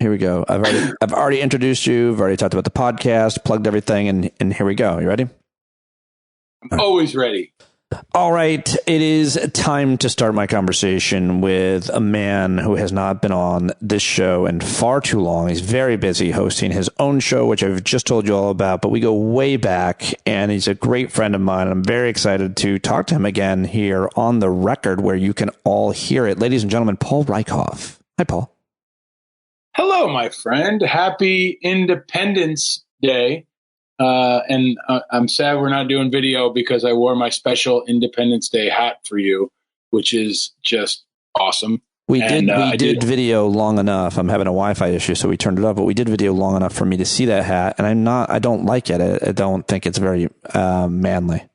Here we go. I've already introduced you. I've already talked about the podcast, plugged everything, and here we go. You ready? I'm always ready. All right. It is time to start my conversation with a man who has not been on this show in far too long. He's very busy hosting his own show, which I've just told you all about, but we go way back, and he's a great friend of mine. I'm very excited to talk to him again here on the record where you can all hear it. Ladies and gentlemen, Paul Rieckhoff. Hi, Paul. Hello, my friend. Happy Independence Day. And I'm sad we're not doing video because I wore my special Independence Day hat for you, which is just awesome. We did video long enough. I'm having a Wi-Fi issue, so we turned it off, but we did video long enough for me to see that hat. And I don't like it. I don't think it's very manly.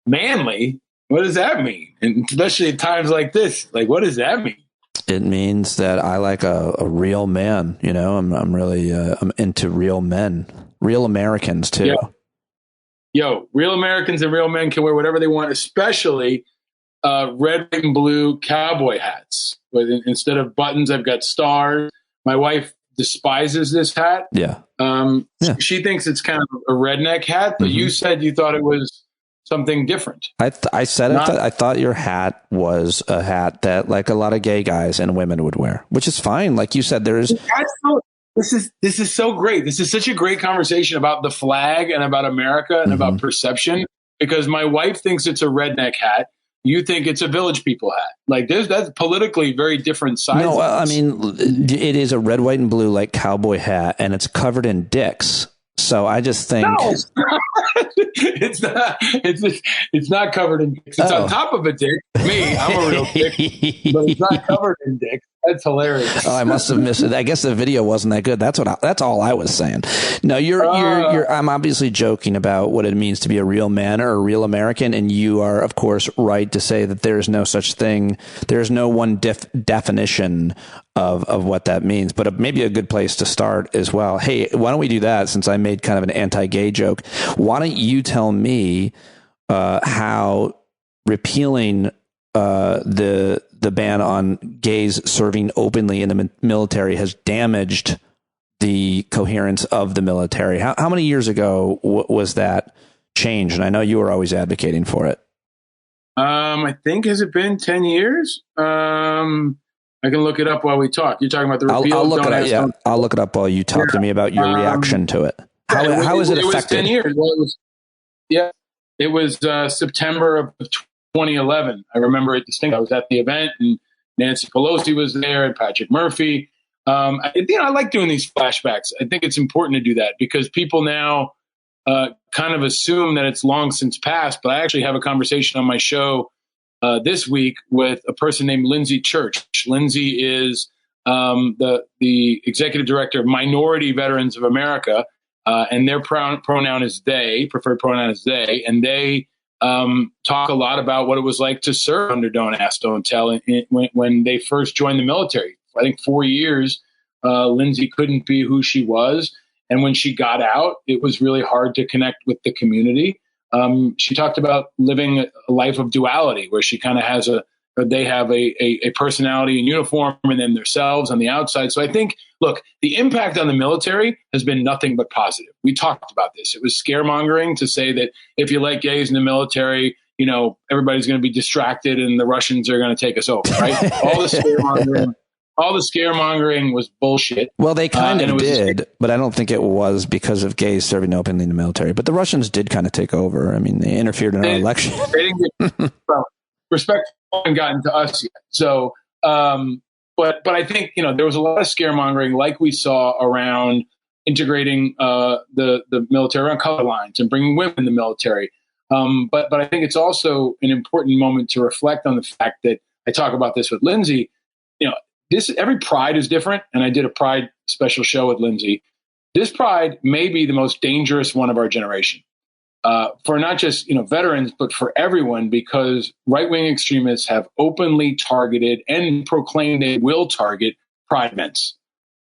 Manly? What does that mean? And especially at times like this, like, what does that mean? It means that I like a real man. You know, I'm really I'm into real men. Real Americans, too. Yo, real Americans and real men can wear whatever they want, especially red, white, and blue cowboy hats. But instead of buttons, I've got stars. My wife despises this hat. Yeah. She thinks it's kind of a redneck hat, but you said you thought it was something different. I said I thought your hat was a hat that like a lot of gay guys and women would wear, which is fine. Like you said, This is so great. This is such a great conversation about the flag and about America and about perception, because my wife thinks it's a redneck hat. You think it's a village people hat. Like that's politically very different sides. No, I mean, it is a red, white, and blue like cowboy hat, and it's covered in dicks. So I just think it's not. It's not covered in dicks. It's on top of a dick. Me, I'm a real dick, but it's not covered in dicks. That's hilarious. Oh, I must have missed it. I guess the video wasn't that good. That's all I was saying. No, I'm obviously joking about what it means to be a real man or a real American, and you are, of course, right to say that there is no such thing. There is no one definition of what that means, but maybe a good place to start as well. Hey, why don't we do that? Since I made kind of an anti-gay joke, why don't you tell me how repealing the ban on gays serving openly in the military has damaged the coherence of the military? How many years ago was that change? And I know you were always advocating for it. I think, has it been 10 years? I can look it up while we talk. You're talking about the repeal. I'll look it up. Yeah, I'll look it up while you talk to me about your reaction to it. How is it affected? It was 10 years. Well, it was September of 2011. I remember it distinctly. I was at the event, and Nancy Pelosi was there, and Patrick Murphy. I like doing these flashbacks. I think it's important to do that because people now kind of assume that it's long since passed. But I actually have a conversation on my show this week with a person named Lindsay Church. Lindsay is the executive director of Minority Veterans of America, and their pronoun is they, preferred pronoun is they, and they talk a lot about what it was like to serve under Don't Ask, Don't Tell when they first joined the military. I think 4 years, Lindsay couldn't be who she was. And when she got out, it was really hard to connect with the community. She talked about living a life of duality, where she kind of they have a personality in uniform and then themselves on the outside. So I think, look, the impact on the military has been nothing but positive. We talked about this. It was scaremongering to say that if you let gays in the military, everybody's going to be distracted and the Russians are going to take us over, right? All the scaremongering was bullshit. Well, they kind of did, but I don't think it was because of gays serving openly in the military. But the Russians did kind of take over. I mean, they interfered in our election. They didn't get, respect hasn't gotten to us yet. So, but I think, there was a lot of scaremongering like we saw around integrating the military around color lines and bringing women in the military. But I think it's also an important moment to reflect on the fact that I talk about this with Lindsay. Every pride is different, and I did a pride special show with Lindsay. This pride may be the most dangerous one of our generation, for not just veterans, but for everyone, because right-wing extremists have openly targeted and proclaimed they will target pride events.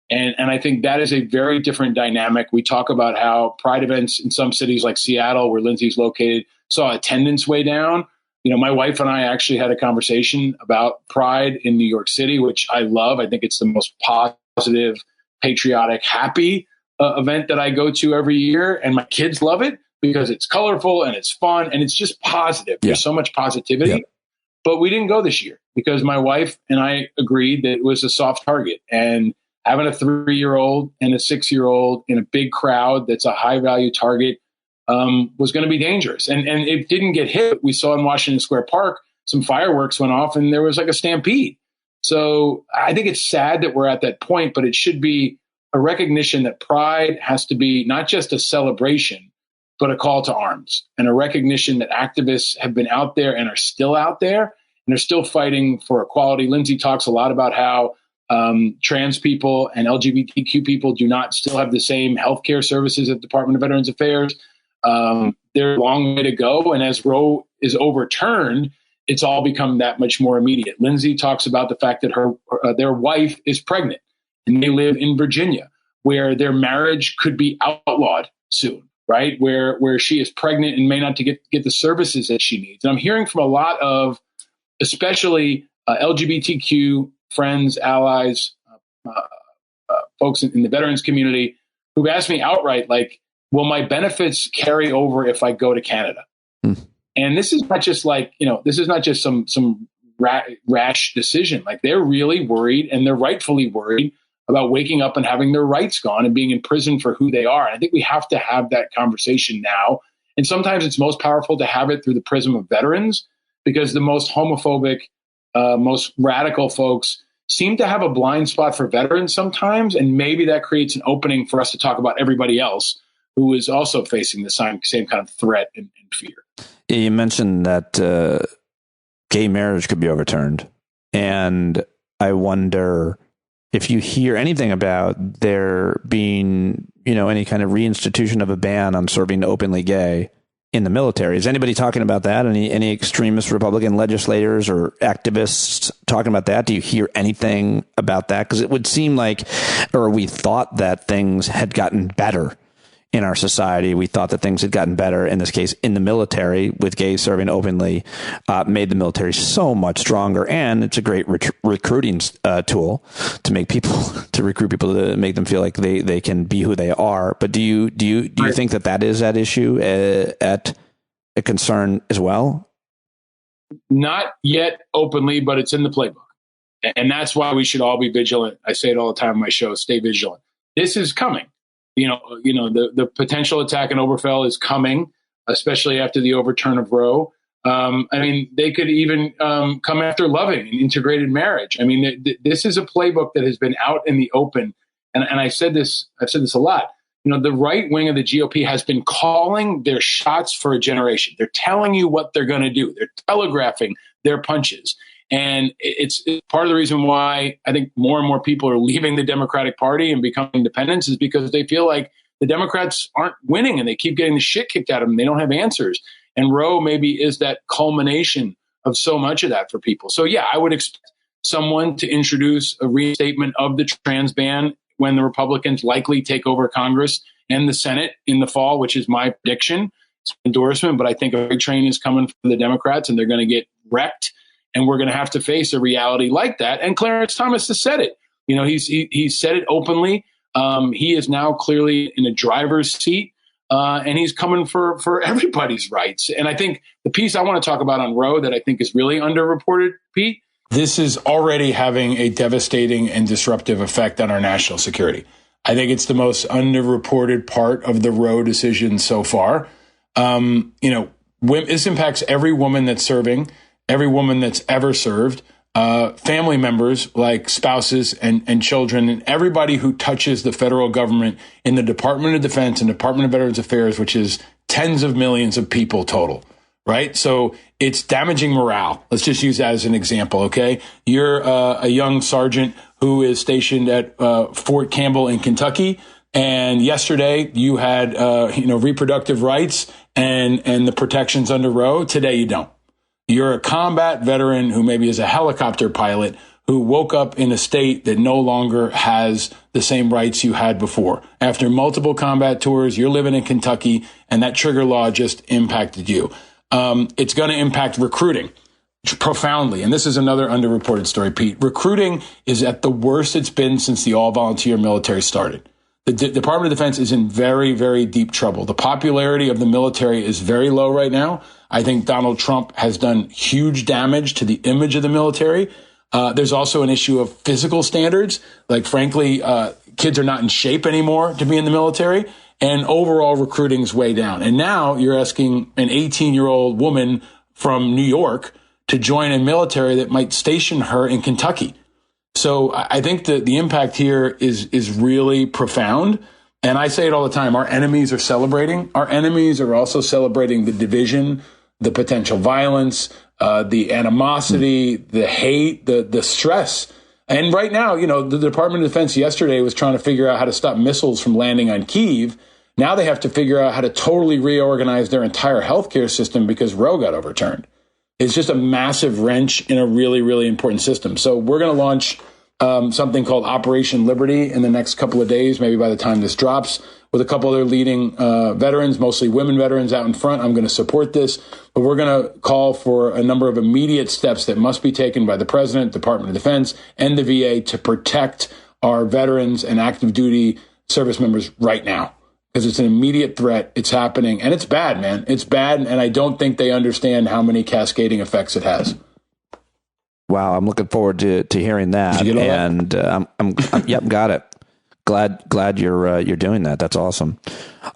And I think that is a very different dynamic. We talk about how pride events in some cities like Seattle, where Lindsay's located, saw attendance way down. My wife and I actually had a conversation about pride in New York City, which I love. I think it's the most positive positive, patriotic, happy event that I go to every year. And my kids love it because it's colorful and it's fun and it's just positive. Yeah. There's so much positivity. Yeah. But we didn't go this year because my wife and I agreed that it was a soft target. And having a 3-year-old and a 6-year-old in a big crowd that's a high-value target was going to be dangerous. And it didn't get hit. We saw in Washington Square Park, some fireworks went off and there was like a stampede. So I think it's sad that we're at that point, but it should be a recognition that pride has to be not just a celebration, but a call to arms, and a recognition that activists have been out there and are still out there and they're still fighting for equality. Lindsay talks a lot about how trans people and LGBTQ people do not still have the same healthcare services at the Department of Veterans Affairs. There's a long way to go. And as Roe is overturned, it's all become that much more immediate. Lindsay talks about the fact that their wife is pregnant and they live in Virginia, where their marriage could be outlawed soon, right? Where she is pregnant and may not get the services that she needs. And I'm hearing from a lot of, especially LGBTQ friends, allies, folks in the veterans community who've asked me outright, like, will my benefits carry over if I go to Canada? And this is not just like, this is not just some rash decision. Like, they're really worried, and they're rightfully worried about waking up and having their rights gone and being in prison for who they are. And I think we have to have that conversation now. And sometimes it's most powerful to have it through the prism of veterans, because the most homophobic, most radical folks seem to have a blind spot for veterans sometimes. And maybe that creates an opening for us to talk about everybody else who is also facing the same kind of threat and fear. You mentioned that gay marriage could be overturned. And I wonder if you hear anything about there being, any kind of reinstitution of a ban on sort of being openly gay in the military. Is anybody talking about that? Any extremist Republican legislators or activists talking about that? Do you hear anything about that? Because it would seem like, or we thought that things had gotten better in our society. We thought that things had gotten better, in this case, in the military, with gays serving openly, made the military so much stronger. And it's a great recruiting tool to make people, to recruit people, to make them feel like they can be who they are. But do you think that is at issue, at a concern as well? Not yet openly, but it's in the playbook. And that's why we should all be vigilant. I say it all the time on my show, stay vigilant. This is coming. The potential attack in Obergefell is coming, especially after the overturn of Roe. They could even come after Loving and integrated marriage. This is a playbook that has been out in the open. And I've said this a lot. The right wing of the GOP has been calling their shots for a generation. They're telling you what they're going to do. They're telegraphing their punches. And it's part of the reason why I think more and more people are leaving the Democratic Party and becoming independents, is because they feel like the Democrats aren't winning and they keep getting the shit kicked out of them. They don't have answers. And Roe maybe is that culmination of so much of that for people. So, yeah, I would expect someone to introduce a reinstatement of the trans ban when the Republicans likely take over Congress and the Senate in the fall, which is my prediction. It's an endorsement, but I think a big train is coming from the Democrats and they're going to get wrecked. And we're going to have to face a reality like that. And Clarence Thomas has said it. He's said it openly. He is now clearly in a driver's seat, and he's coming for everybody's rights. And I think the piece I want to talk about on Roe that I think is really underreported, Pete, this is already having a devastating and disruptive effect on our national security. I think it's the most underreported part of the Roe decision so far. This impacts every woman that's serving, every woman that's ever served, family members like spouses and children, and everybody who touches the federal government in the Department of Defense and Department of Veterans Affairs, which is tens of millions of people total, right? So it's damaging morale. Let's just use that as an example, okay? You're a young sergeant who is stationed at Fort Campbell in Kentucky, and yesterday you had reproductive rights and the protections under Roe. Today you don't. You're a combat veteran who maybe is a helicopter pilot who woke up in a state that no longer has the same rights you had before. After multiple combat tours, you're living in Kentucky, and that trigger law just impacted you. It's going to impact recruiting. profoundly. And this is another underreported story, Pete. Recruiting is at the worst it's been since the all-volunteer military started. The Department of Defense is in very, very deep trouble. The popularity of the military is very low right now. I think Donald Trump has done huge damage to the image of the military. There's also an issue of physical standards. Like, frankly, kids are not in shape anymore to be in the military. And overall recruiting is way down. And now you're asking an 18-year-old woman from New York to join a military that might station her in Kentucky. So I think that the impact here is really profound. And I say it all the time. Our enemies are celebrating. Our enemies are also celebrating the division, the potential violence, the animosity, the hate, the stress. And right now, the Department of Defense yesterday was trying to figure out how to stop missiles from landing on Kyiv. Now they have to figure out how to totally reorganize their entire healthcare system because Roe got overturned. It's just a massive wrench in a really, really important system. So we're going to launch something called Operation Liberty in the next couple of days, maybe by the time this drops, with a couple other leading veterans, mostly women veterans out in front. I'm going to support this, but we're going to call for a number of immediate steps that must be taken by the President, Department of Defense, and the VA to protect our veterans and active duty service members right now. Because it's an immediate threat. It's happening. And it's bad, man. It's bad. And I don't think they understand how many cascading effects it has. Wow. I'm looking forward to hearing that. Did you get all and that? I'm yep, got it. Glad you're doing that. That's awesome.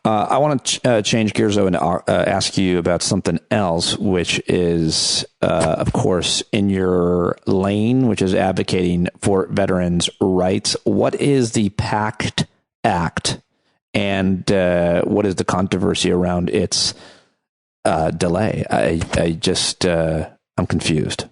I want to change gears though and ask you about something else, which is, of course, in your lane, which is advocating for veterans' rights. What is the PACT Act? And what is the controversy around its delay? I'm confused.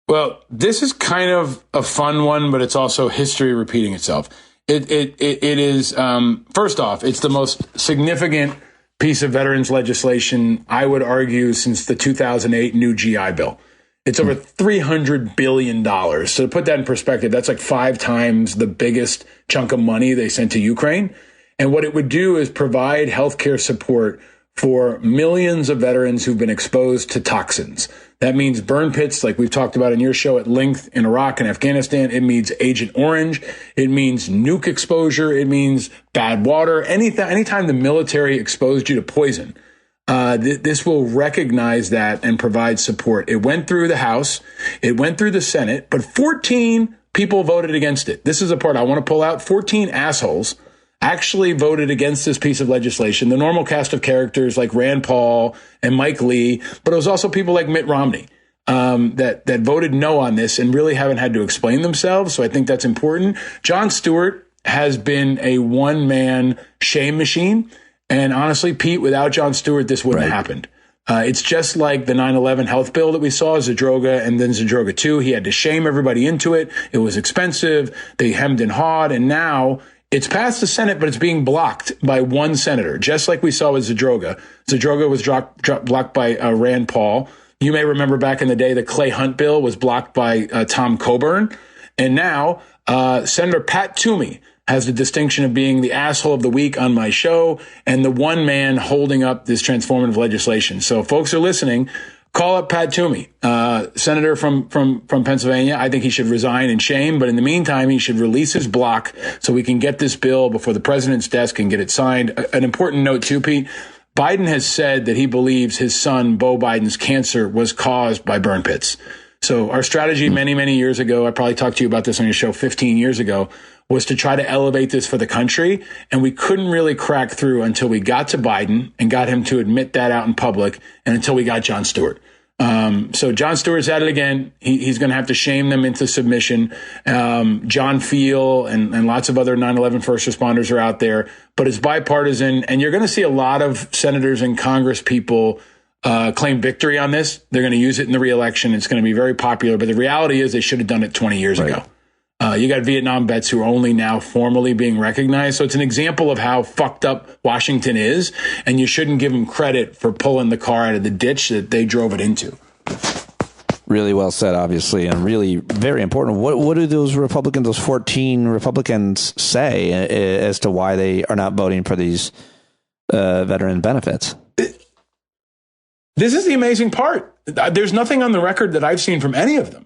Well, this is kind of a fun one, but it's also history repeating itself. It is, first off, it's the most significant piece of veterans legislation, I would argue, since the 2008 new GI Bill. It's over $300 billion. So to put that in perspective, that's like 5 times the biggest chunk of money they sent to Ukraine. And what it would do is provide healthcare support for millions of veterans who've been exposed to toxins. That means burn pits, like we've talked about in your show at length, in Iraq and Afghanistan. It means Agent Orange. It means nuke exposure. It means bad water. Anytime the military exposed you to poison, this will recognize that and provide support. It went through the House. It went through the Senate, but 14 people voted against it. This is the part I want to pull out. 14 assholes actually voted against this piece of legislation. The normal cast of characters like Rand Paul and Mike Lee, but it was also people like Mitt Romney that voted no on this and really haven't had to explain themselves. So I think that's important. Jon Stewart has been a one-man shame machine. And honestly, Pete, without Jon Stewart, this wouldn't have happened. It's just like the 9/11 health bill that we saw, Zadroga and then Zadroga 2. He had to shame everybody into it. It was expensive. They hemmed and hawed. And now it's passed the Senate, but it's being blocked by one senator, just like we saw with Zadroga. Zadroga was blocked by Rand Paul. You may remember back in the day, the Clay Hunt bill was blocked by Tom Coburn. And now Senator Pat Toomey has the distinction of being the asshole of the week on my show and the one man holding up this transformative legislation. So if folks are listening, call up Pat Toomey, senator from Pennsylvania. I think he should resign in shame, but in the meantime, he should release his block so we can get this bill before the president's desk and get it signed. An important note too, Pete, Biden has said that he believes his son, Beau Biden's cancer was caused by burn pits. So our strategy many, many years ago, I probably talked to you about this on your show 15 years ago, was to try to elevate this for the country. And we couldn't really crack through until we got to Biden and got him to admit that out in public and until we got Jon Stewart. So Jon Stewart's at it again. He's going to have to shame them into submission. John Field and lots of other 9/11 first responders are out there, but it's bipartisan. And you're going to see a lot of senators and Congress people claim victory on this. They're going to use it in the reelection. It's going to be very popular. But the reality is they should have done it 20 years ago. You got Vietnam vets who are only now formally being recognized. So it's an example of how fucked up Washington is. And you shouldn't give them credit for pulling the car out of the ditch that they drove it into. Really well said, obviously, and really very important. What do those 14 Republicans say as to why they are not voting for these veteran benefits? this is the amazing part. There's nothing on the record that I've seen from any of them.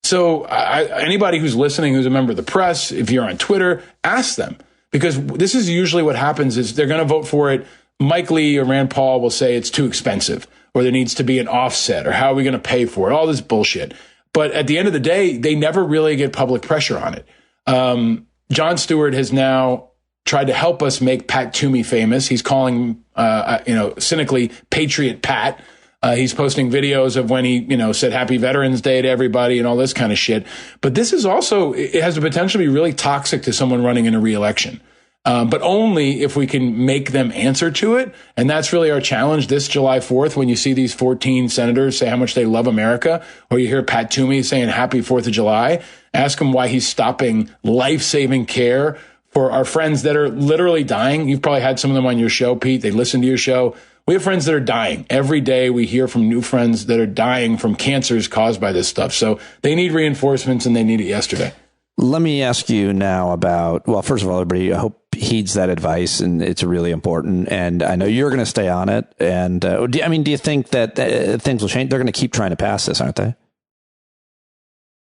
So anybody who's listening, who's a member of the press, if you're on Twitter, ask them, because this is usually what happens is they're going to vote for it. Mike Lee or Rand Paul will say it's too expensive, or there needs to be an offset, or how are we going to pay for it? All this bullshit. But at the end of the day, they never really get public pressure on it. Jon Stewart has now tried to help us make Pat Toomey famous. He's calling, cynically, Patriot Pat. He's posting videos of when he, said Happy Veterans Day to everybody and all this kind of shit. But this is also, it has the potential to be really toxic to someone running in a re-election. But only if we can make them answer to it. And that's really our challenge this July 4th, when you see these 14 senators say how much they love America, or you hear Pat Toomey saying Happy 4th of July. Ask him why he's stopping life-saving care for our friends that are literally dying. You've probably had some of them on your show, Pete. They listen to your show. We have friends that are dying. Every day we hear from new friends that are dying from cancers caused by this stuff. So they need reinforcements, and they need it yesterday. Let me ask you now about, well, first of all, everybody, I hope heeds that advice, and it's really important. And I know you're going to stay on it. And do you think that things will change? They're going to keep trying to pass this, aren't they?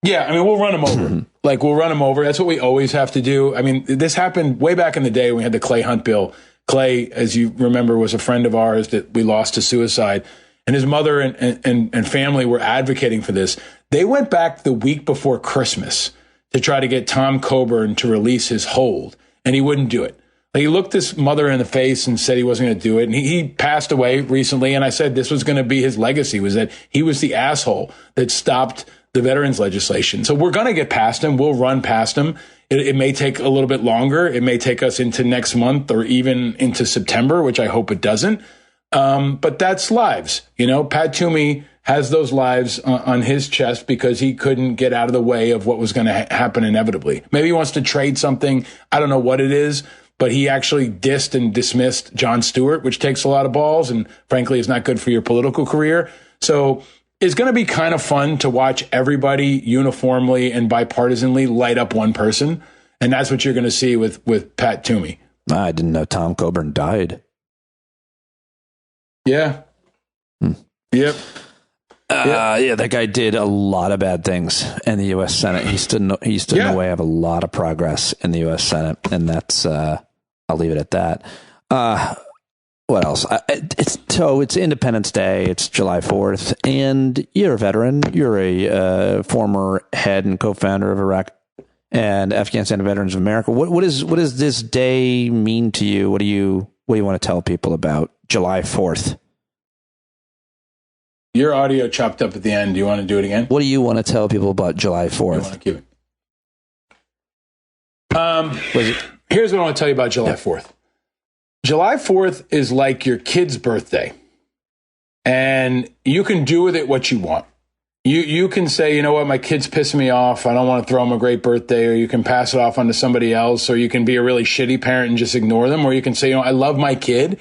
Yeah, we'll run them over. We'll run them over. That's what we always have to do. This happened way back in the day when we had the Clay Hunt bill. Clay, as you remember, was a friend of ours that we lost to suicide. And his mother and family were advocating for this. They went back the week before Christmas to try to get Tom Coburn to release his hold, and he wouldn't do it. He looked his mother in the face and said he wasn't going to do it. And he passed away recently. And I said this was going to be his legacy, was that he was the asshole that stopped the veterans legislation. So we're going to get past him. We'll run past him. It may take a little bit longer. It may take us into next month or even into September, which I hope it doesn't. But that's lives. Pat Toomey has those lives on his chest because he couldn't get out of the way of what was going to happen inevitably. Maybe he wants to trade something. I don't know what it is, but he actually dissed and dismissed Jon Stewart, which takes a lot of balls and frankly is not good for your political career. So it's going to be kind of fun to watch everybody uniformly and bipartisanly light up one person. And that's what you're going to see with Pat Toomey. I didn't know Tom Coburn died. Yeah. Yep. Yeah, that guy did a lot of bad things in the U.S. Senate. He stood in the way of a lot of progress in the U.S. Senate. And that's, I'll leave it at that. What else? It's Independence Day. It's July 4th, and you're a veteran. You're a former head and co-founder of Iraq and Afghanistan Veterans of America. What does this day mean to you? What do you want to tell people about July 4th? Your audio chopped up at the end. Do you want to do it again? What do you want to tell people about July 4th? You want to keep it. Here's what I want to tell you about July 4th. July 4th is like your kid's birthday, and you can do with it what you want. You can say, you know what, my kid's pissing me off. I don't want to throw him a great birthday, or you can pass it off onto somebody else, or you can be a really shitty parent and just ignore them, or you can say, I love my kid,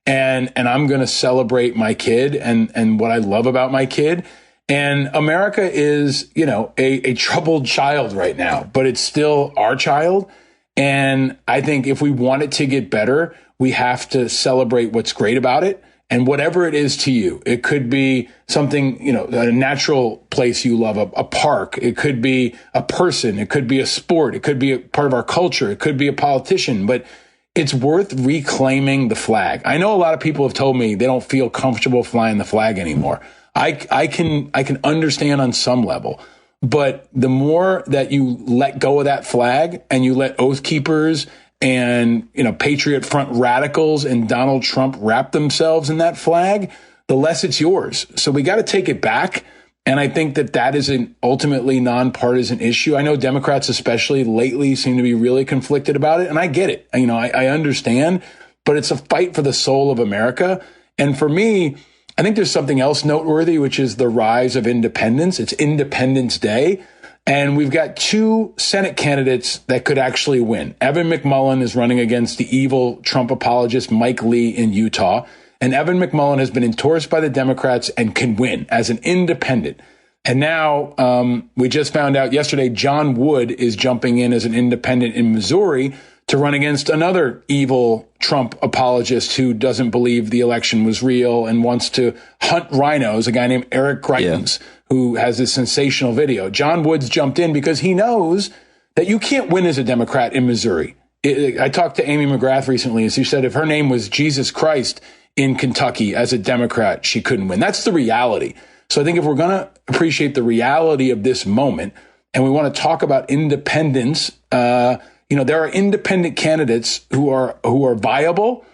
and I'm going to celebrate my kid and what I love about my kid. And America is, a troubled child right now, but it's still our child. And I think if we want it to get better, we have to celebrate what's great about it. And whatever it is to you, it could be something, a natural place you love, a park. It could be a person. It could be a sport. It could be a part of our culture. It could be a politician. But it's worth reclaiming the flag. I know a lot of people have told me they don't feel comfortable flying the flag anymore. I can understand on some level. But the more that you let go of that flag and you let Oath Keepers and, Patriot Front radicals and Donald Trump wrap themselves in that flag, the less it's yours. So we got to take it back. And I think that is an ultimately nonpartisan issue. I know Democrats especially lately seem to be really conflicted about it. And I get it. I understand. But it's a fight for the soul of America. And for me, I think there's something else noteworthy, which is the rise of independence. It's Independence Day. And we've got two Senate candidates that could actually win. Evan McMullin is running against the evil Trump apologist Mike Lee in Utah. And Evan McMullin has been endorsed by the Democrats and can win as an independent. And now we just found out yesterday, John Wood is jumping in as an independent in Missouri to run against another evil Trump apologist who doesn't believe the election was real and wants to hunt rhinos, a guy named Eric Greitens, who has this sensational video. John Woods jumped in because he knows that you can't win as a Democrat in Missouri. I talked to Amy McGrath recently, and she said if her name was Jesus Christ in Kentucky as a Democrat, she couldn't win. That's the reality. So I think if we're going to appreciate the reality of this moment and we want to talk about independence, there are independent candidates who are viable,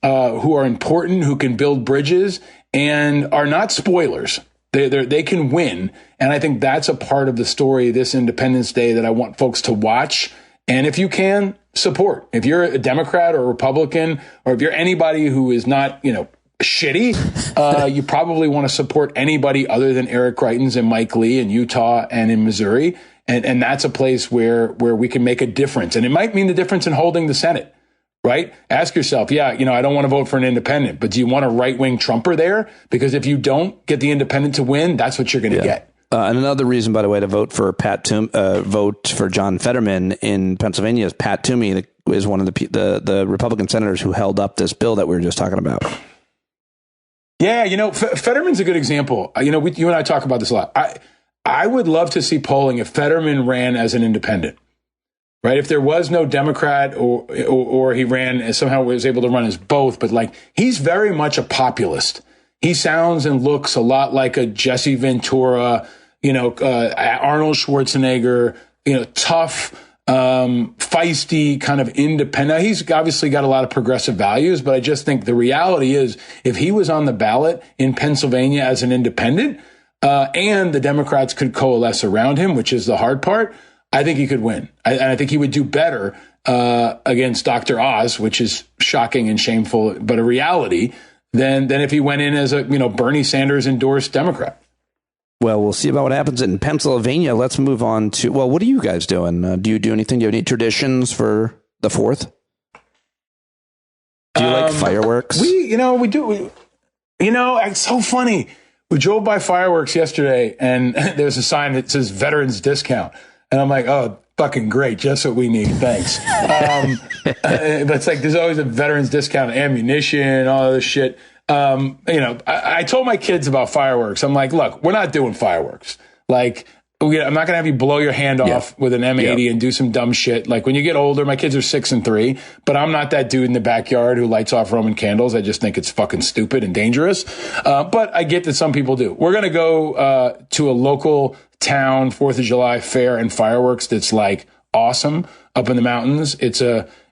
who are important, who can build bridges and are not spoilers. They can win. And I think that's a part of the story this Independence Day that I want folks to watch. And if you can, support. If you're a Democrat or a Republican, or if you're anybody who is not, shitty, you probably want to support anybody other than Eric Greitens and Mike Lee in Utah and in Missouri. And that's a place where we can make a difference. And it might mean the difference in holding the Senate, right? Ask yourself, I don't want to vote for an independent, but do you want a right-wing Trumper there? Because if you don't get the independent to win, that's what you're going to get. And another reason, by the way, to vote for vote for John Fetterman in Pennsylvania is Pat Toomey is one of the Republican senators who held up this bill that we were just talking about. Yeah, Fetterman's a good example. You and I talk about this a lot. I would love to see polling if Fetterman ran as an independent, right? If there was no Democrat or he ran and somehow was able to run as both, but he's very much a populist. He sounds and looks a lot like a Jesse Ventura, Arnold Schwarzenegger, tough, feisty, kind of independent. Now, he's obviously got a lot of progressive values, but I just think the reality is if he was on the ballot in Pennsylvania as an independent, and the Democrats could coalesce around him, which is the hard part, I think he could win. I think he would do better against Dr. Oz, which is shocking and shameful, but a reality, than if he went in as a Bernie Sanders endorsed Democrat. Well, we'll see about what happens in Pennsylvania. Let's move on to, what are you guys doing? Do you do anything? Do you have any traditions for the 4th? Do you like fireworks? We do. It's so funny. We drove by fireworks yesterday, and there's a sign that says Veterans Discount. And I'm like, oh, fucking great. Just what we need. Thanks. But it's there's always a Veterans Discount, ammunition, all this shit. I told my kids about fireworks. I'm like, look, we're not doing fireworks. I'm not going to have you blow your hand off with an M80 and do some dumb shit. When you get older, my kids are 6 and 3, but I'm not that dude in the backyard who lights off Roman candles. I just think it's fucking stupid and dangerous. But I get that some people do. We're going to go to a local town 4th of July fair and fireworks that's awesome up in the mountains.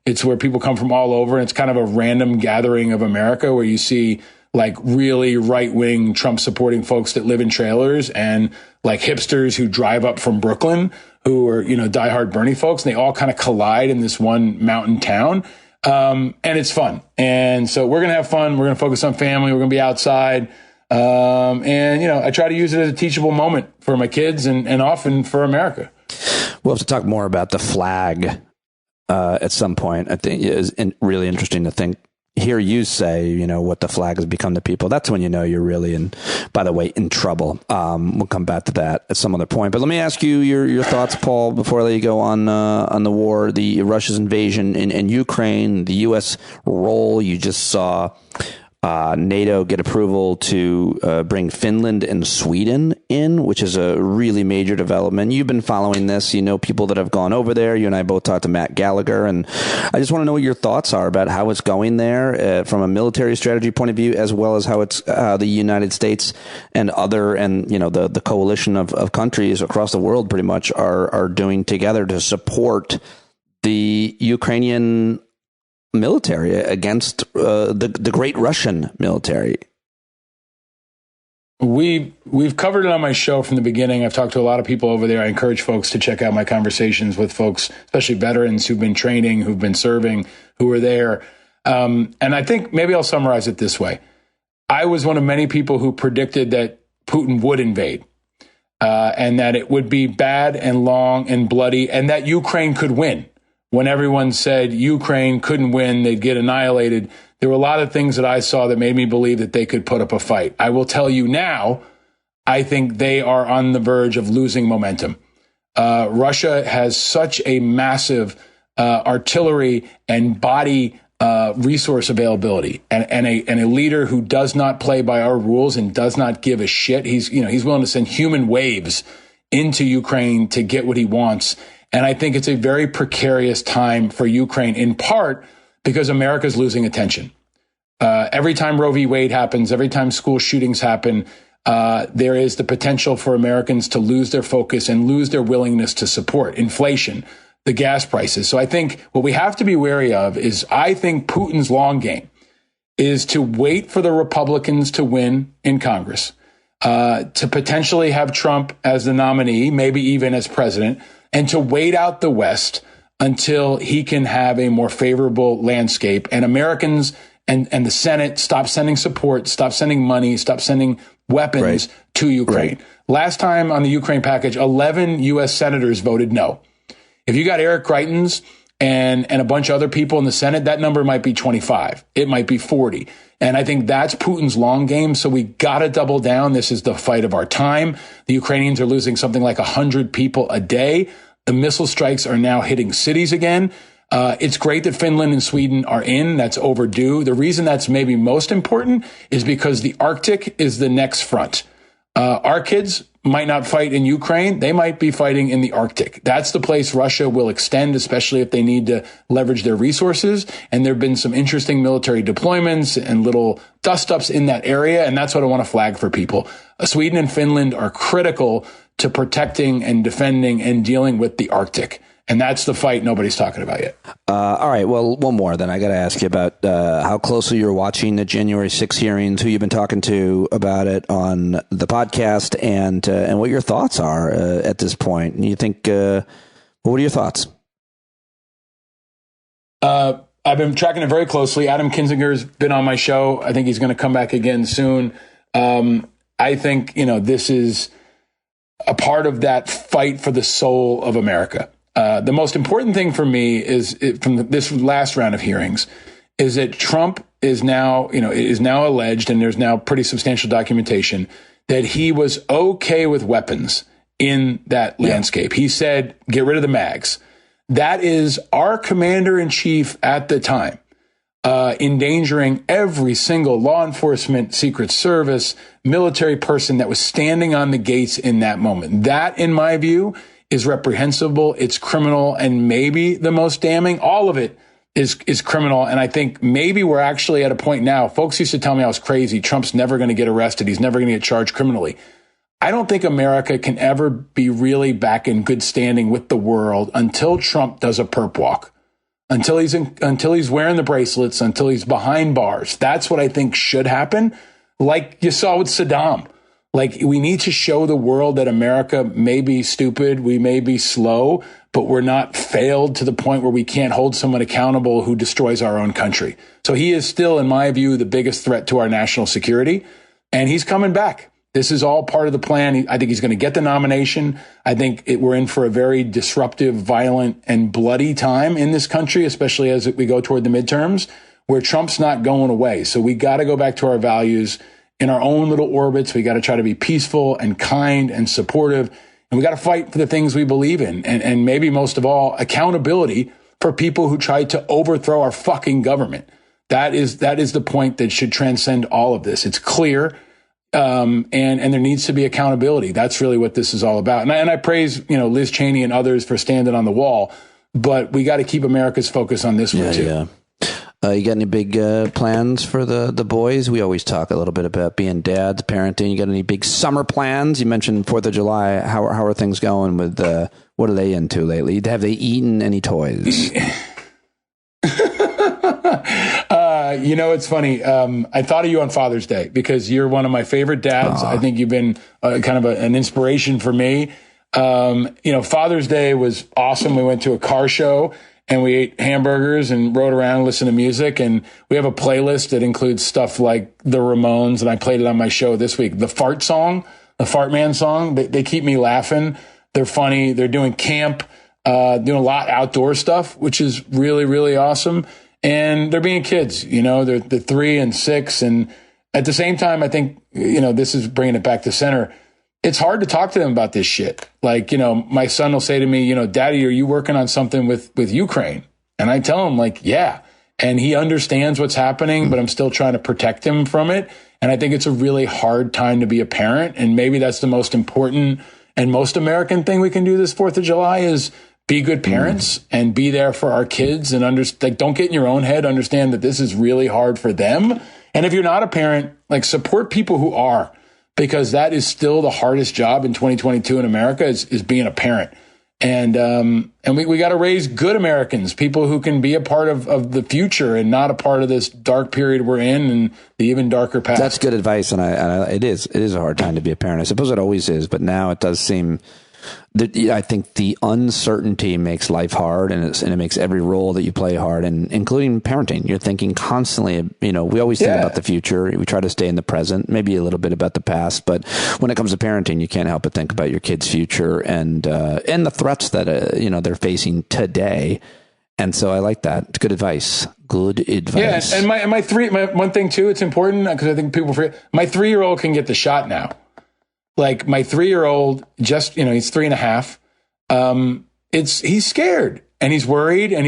It's where people come from all over. And it's kind of a random gathering of America where you see really right-wing Trump supporting folks that live in trailers and hipsters who drive up from Brooklyn who are, diehard Bernie folks. And they all kind of collide in this one mountain town. And it's fun. And so we're going to have fun. We're going to focus on family. We're going to be outside. I try to use it as a teachable moment for my kids and often for America. We'll have to talk more about the flag at some point. I think it is really interesting to hear you say, what the flag has become to people. That's when you're really in trouble. We'll come back to that at some other point. But let me ask you your thoughts, Paul, before I let you go on the war, the Russia's invasion in Ukraine, the U.S. role. You just saw NATO get approval to bring Finland and Sweden in, which is a really major development. You've been following this. People that have gone over there. You and I both talked to Matt Gallagher, and I just want to know what your thoughts are about how it's going there from a military strategy point of view, as well as how it's the United States and the coalition of countries across the world pretty much are doing together to support the Ukrainian military against the great Russian military. We've covered it on my show from the beginning. I've talked to a lot of people over there. I encourage folks to check out my conversations with folks, especially veterans who've been training, who've been serving, who are there. And I think maybe I'll summarize it this way. I was one of many people who predicted that Putin would invade, and that it would be bad and long and bloody, and that Ukraine could win. When everyone said Ukraine couldn't win, they'd get annihilated, there were a lot of things that I saw that made me believe that they could put up a fight. I will tell you now, I think they are on the verge of losing momentum. Russia has such a massive artillery and body resource availability, and a leader who does not play by our rules and does not give a shit. He's willing to send human waves into Ukraine to get what he wants. And I think it's a very precarious time for Ukraine, in part because America's losing attention. Every time Roe v. Wade happens, every time school shootings happen, there is the potential for Americans to lose their focus and lose their willingness to support inflation, the gas prices. So I think what we have to be wary of is, I think Putin's long game is to wait for the Republicans to win in Congress, to potentially have Trump as the nominee, maybe even as president, and to wait out the West until he can have a more favorable landscape, and Americans and the Senate stop sending support, stop sending money, stop sending weapons to Ukraine. Right. Last time on the Ukraine package, 11 U.S. senators voted no. If you got Eric Greitens and a bunch of other people in the Senate, that number might be 25. It might be 40. And I think that's Putin's long game. So we got to double down. This is the fight of our time. The Ukrainians are losing something like 100 people a day. The missile strikes are now hitting cities again. It's great that Finland and Sweden are in. That's overdue. The reason that's maybe most important is because the Arctic is the next front. Our kids might not fight in Ukraine. They might be fighting in the Arctic. That's the place Russia will extend, especially if they need to leverage their resources. And there have been some interesting military deployments and little dust-ups in that area. And that's what I want to flag for people. Sweden and Finland are critical to protecting and defending and dealing with the Arctic. And that's the fight nobody's talking about yet. All right. Well, one more. Then I got to ask you about how closely you're watching the January 6 hearings, who you've been talking to about it on the podcast, and what your thoughts are at this point. And you think, what are your thoughts? I've been tracking it very closely. Adam Kinzinger's been on my show. I think he's going to come back again soon. I think, this is a part of that fight for the soul of America. The most important thing for me is from this last round of hearings is that Trump is now alleged, and there's now pretty substantial documentation that he was okay with weapons in that landscape. He said, get rid of the mags. That is our commander in chief at the time, endangering every single law enforcement, Secret Service, military person that was standing on the gates in that moment. That, in my view, is reprehensible. It's criminal, and maybe the most damning. All of it is criminal. And I think maybe we're actually at a point now. Folks used to tell me I was crazy. Trump's never going to get arrested. He's never going to get charged criminally. I don't think America can ever be really back in good standing with the world until Trump does a perp walk, until he's wearing the bracelets, until he's behind bars. That's what I think should happen. Like you saw with Saddam. Like, we need to show the world that America may be stupid, we may be slow, but we're not failed to the point where we can't hold someone accountable who destroys our own country. So he is still, in my view, the biggest threat to our national security, and he's coming back. This is all part of the plan. I think he's going to get the nomination. I think we're in for a very disruptive, violent, and bloody time in this country, especially as we go toward the midterms, where Trump's not going away. So we got to go back to our values in our own little orbits. We got to try to be peaceful and kind and supportive. And we got to fight for the things we believe in. And maybe most of all, accountability for people who tried to overthrow our fucking government. That is the point that should transcend all of this. It's clear. And there needs to be accountability. That's really what this is all about. And I praise, Liz Cheney and others for standing on the wall, but we got to keep America's focus on this one too. Yeah. You got any big plans for the boys? We always talk a little bit about being dads, parenting. You got any big summer plans? You mentioned 4th of July. How are things going with what are they into lately? Have they eaten any toys? It's funny. I thought of you on Father's Day because you're one of my favorite dads. Aww. I think you've been kind of an inspiration for me. Father's Day was awesome. We went to a car show and we ate hamburgers and rode around and listened to music. And we have a playlist that includes stuff like the Ramones, and I played it on my show this week. The Fart song, the Fart Man song, they keep me laughing. They're funny. They're doing camp, doing a lot outdoor stuff, which is really, really awesome. And they're being kids, they're 3 and 6. And at the same time, I think, this is bringing it back to center. it's hard to talk to them about this shit. Like, my son will say to me, Daddy, are you working on something with Ukraine? And I tell him, like, yeah. And he understands what's happening, but I'm still trying to protect him from it. And I think it's a really hard time to be a parent. And maybe that's the most important and most American thing we can do this 4th of July is be good parents and be there for our kids and don't get in your own head. Understand that this is really hard for them. And if you're not a parent, like support people who are, because that is still the hardest job in 2022 in America is being a parent. And we got to raise good Americans, people who can be a part of the future and not a part of this dark period we're in and the even darker past. That's good advice. And it is a hard time to be a parent. I suppose it always is, but now it does seem that I think the uncertainty makes life hard, and it makes every role that you play hard, and including parenting. You're thinking constantly, we always think about the future. We try to stay in the present, maybe a little bit about the past, but when it comes to parenting, you can't help but think about your kid's future and the threats that, they're facing today. And so I like that. It's good advice. Good advice. Yeah. And my one thing too, it's important because I think people forget, my 3-year-old can get the shot now. Like my 3-year-old, just, he's 3.5. He's scared and he's worried. And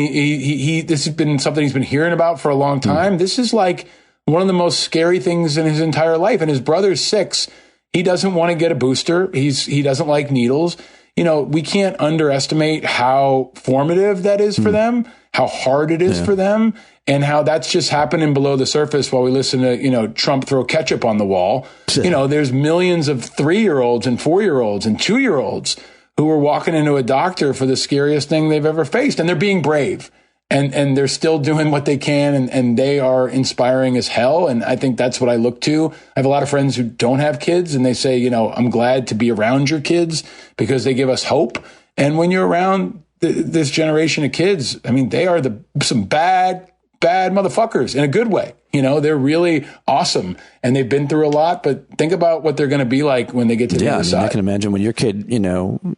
this has been something he's been hearing about for a long time. This is like one of the most scary things in his entire life. And his brother's 6. He doesn't want to get a booster. He doesn't like needles. We can't underestimate how formative that is for them, how hard it is for them, and how that's just happening below the surface while we listen to, Trump throw ketchup on the wall. There's millions of 3-year-olds and 4-year-olds and 2-year-olds who are walking into a doctor for the scariest thing they've ever faced. And they're being brave and they're still doing what they can. And they are inspiring as hell. And I think that's what I look to. I have a lot of friends who don't have kids and they say, I'm glad to be around your kids because they give us hope. And when you're around this generation of kids, I mean, they are some bad motherfuckers in a good way. They're really awesome and they've been through a lot, but think about what they're going to be like when they get to the other side. I can imagine when your kid,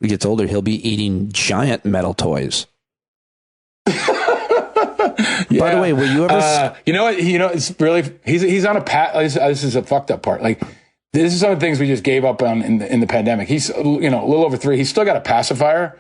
gets older, he'll be eating giant metal toys. By the way, were you ever, it's really, he's on a this is a fucked up part. Like this is some of the things we just gave up on in the pandemic. He's, a little over 3. He's still got a pacifier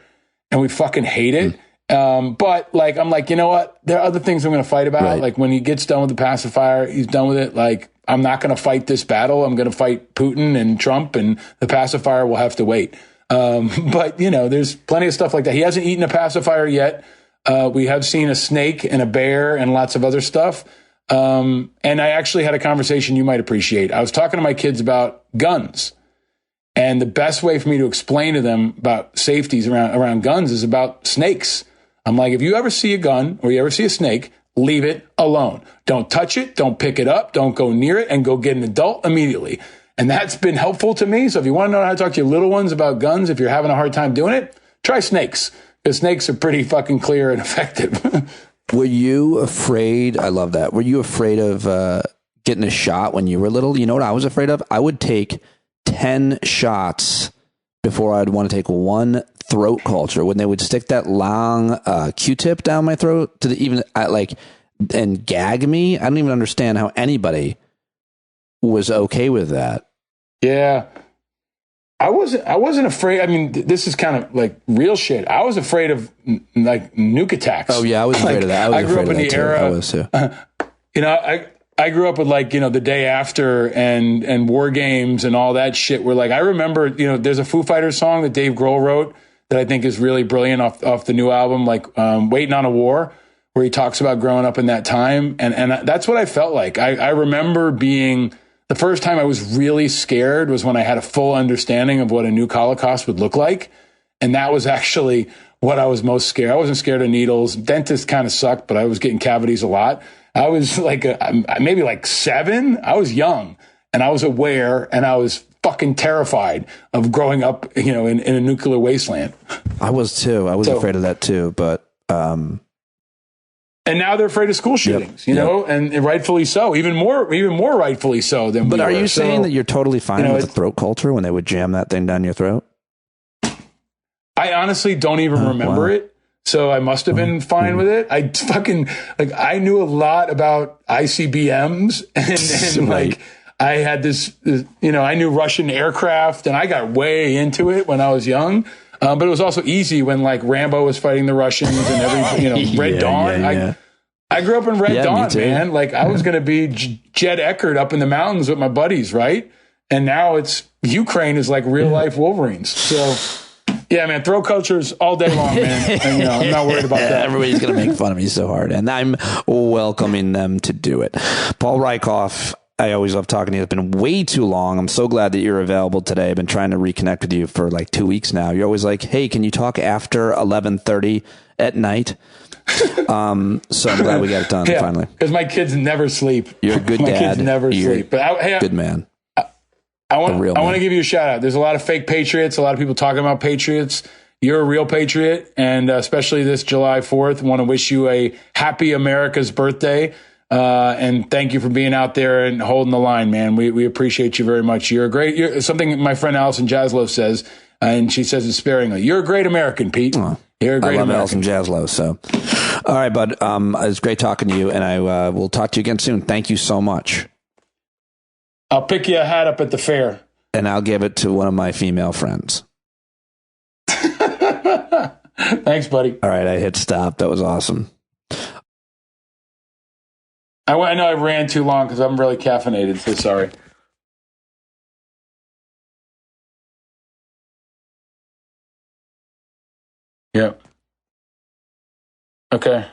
and we fucking hate it. But like, I'm like, you know what? There are other things I'm going to fight about. Right. Like when he gets done with the pacifier, he's done with it. Like, I'm not going to fight this battle. I'm going to fight Putin and Trump, and the pacifier will have to wait. But there's plenty of stuff like that. He hasn't eaten a pacifier yet. We have seen a snake and a bear and lots of other stuff. And I actually had a conversation you might appreciate. I was talking to my kids about guns. And the best way for me to explain to them about safeties around guns is about snakes. I'm like, if you ever see a gun or you ever see a snake, leave it alone. Don't touch it. Don't pick it up. Don't go near it, and go get an adult immediately. And that's been helpful to me. So if you want to know how to talk to your little ones about guns, if you're having a hard time doing it, try snakes. Because snakes are pretty fucking clear and effective. Were you afraid? I love that. Were you afraid of getting a shot when you were little? You know what I was afraid of? I would take 10 shots before I'd want to take one throat culture, when they would stick that long Q-tip down my throat and gag me. I don't even understand how anybody was okay with that. Yeah. I wasn't afraid. I mean, this is kind of like real shit. I was afraid of like nuke attacks. Oh yeah. I was afraid of that. I grew up in the era. I was too. I grew up with the day after and war games and all that shit where I remember, there's a Foo Fighters song that Dave Grohl wrote that I think is really brilliant off the new album, Waiting on a War, where he talks about growing up in that time. And that's what I felt like. I remember being, the first time I was really scared was when I had a full understanding of what a nuke Holocaust would look like. And that was actually what I was most scared. I wasn't scared of needles. Dentists kind of sucked, but I was getting cavities a lot. I was maybe 7. I was young and I was aware and I was fucking terrified of growing up, in a nuclear wasteland. I was too. I was afraid of that too, but, and now they're afraid of school shootings, and rightfully so, even more rightfully so than. But are you saying that you're totally fine with the throat culture when they would jam that thing down your throat? I honestly don't even remember it. So I must have been fine with it. I knew a lot about ICBMs and right. I had this, I knew Russian aircraft, and I got way into it when I was young. But it was also easy when like Rambo was fighting the Russians and Red Dawn. Yeah. I grew up in Red Dawn, man. Like I was going to be Jed Eckert up in the mountains with my buddies, right? And now it's Ukraine is like real life Wolverines. So yeah, man, throw cultures all day long, man. And, I'm not worried about that. Everybody's going to make fun of me so hard, and I'm welcoming them to do it. Paul Rieckhoff, I always love talking to you. It's been way too long. I'm so glad that you're available today. I've been trying to reconnect with you for like 2 weeks now. You're always like, hey, can you talk after 11:30 at night? So I'm glad we got it done finally. Because my kids never sleep. You're a good my dad. My kids never sleep. But good man. I want to give you a shout out. There's a lot of fake patriots, a lot of people talking about patriots. You're a real patriot, and especially this July 4th, want to wish you a happy America's birthday. And thank you for being out there and holding the line, man. We appreciate you very much. You're something my friend Allison Jaslow says, and she says it sparingly. You're a great American, Pete. Oh, you're a great I love American. Allison Jaslow. So, all right, bud. It was great talking to you, and I will talk to you again soon. Thank you so much. I'll pick you a hat up at the fair. And I'll give it to one of my female friends. Thanks, buddy. All right, I hit stop. That was awesome. I know I ran too long because I'm really caffeinated, so sorry. Yeah. Okay.